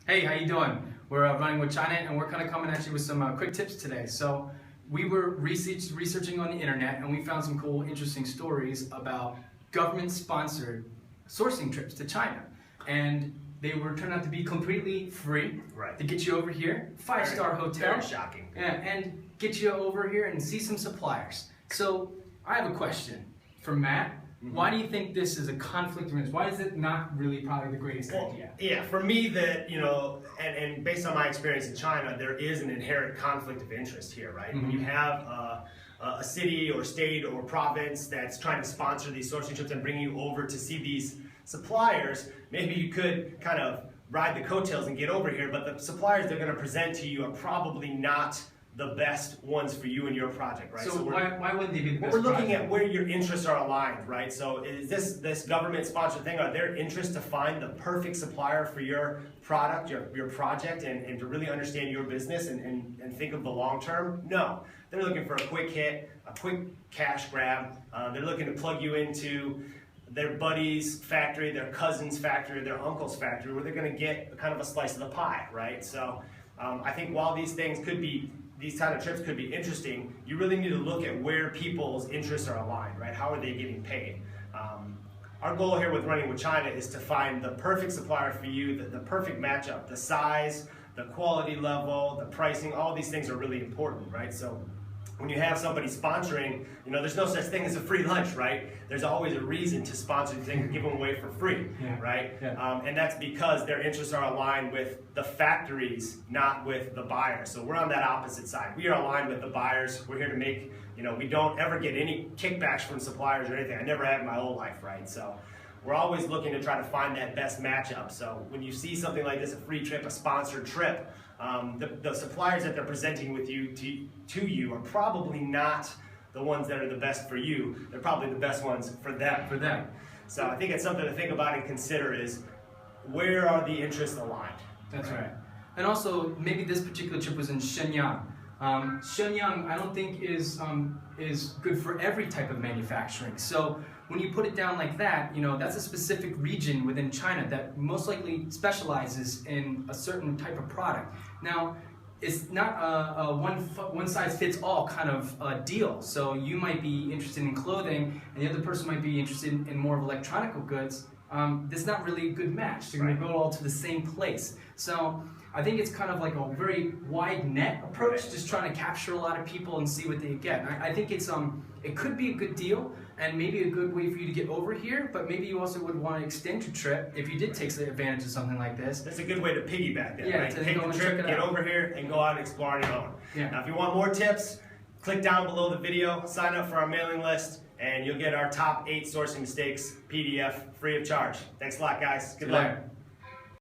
Hey, how you doing? We're running with China, and we're kind of coming at you with some quick tips today. So we were researching on the internet, and we found some cool, interesting stories about government-sponsored sourcing trips to China, and they were turned out to be completely free to get you over here, five-star hotel, very shocking, and get you over here and see some suppliers. So I have a question for Matt. Why do you think this is a conflict of interest? Why is it not really probably the greatest idea? Yeah, for me and based on my experience in China, there is an inherent conflict of interest here, right? When you have a city or state or province that's trying to sponsor these sourcing trips and bring you over to see these suppliers, maybe you could kind of ride the coattails and get over here, but the suppliers they're going to present to you are probably not the best ones for you and your project, right? So why wouldn't they be the best? We're looking at where your interests are aligned, right? So is this government-sponsored thing, are their interests to find the perfect supplier for your product, your project, and to really understand your business and think of the long term? No. They're looking for a quick hit, a quick cash grab. They're looking to plug you into their buddy's factory, their cousin's factory, their uncle's factory, where they're going to get kind of a slice of the pie, right? So I think while these kind of trips could be interesting, you really need to look at where people's interests are aligned, right? How are they getting paid? Our goal here with Running with China is to find the perfect supplier for you, the perfect matchup, the size, the quality level, the pricing, all these things are really important, right? So when you have somebody sponsoring, there's no such thing as a free lunch, right? There's always a reason to sponsor things and give them away for free, right? Yeah. And that's because their interests are aligned with the factories, not with the buyers. So we're on that opposite side. We are aligned with the buyers. We're here to make, we don't ever get any kickbacks from suppliers or anything. I never have in my whole life, right? So we're always looking to try to find that best matchup. So when you see something like this, a free trip, a sponsored trip, the suppliers that they're presenting with you to you are probably not the ones that are the best for you. They're probably the best ones for them. So I think it's something to think about and consider is where are the interests aligned? That's right. And also maybe this particular trip was in Shenyang. Shenyang I don't think is good for every type of manufacturing. So when you put it down like that, that's a specific region within China that most likely specializes in a certain type of product. Now, it's not a one-size-fits-all kind of deal. So you might be interested in clothing, and the other person might be interested in more of electronic goods. That's not really a good match. They're going to go all to the same place. So I think it's kind of like a very wide net approach, just trying to capture a lot of people and see what they get. And I think it could be a good deal and maybe a good way for you to get over here, but maybe you also would want to extend your trip if you did take advantage of something like this. That's a good way to piggyback that, right? To take the trip, get over here, and go out and explore on your own. Now, if you want more tips, click down below the video, sign up for our mailing list, and you'll get our top 8 sourcing mistakes PDF free of charge. Thanks a lot, guys. Good luck.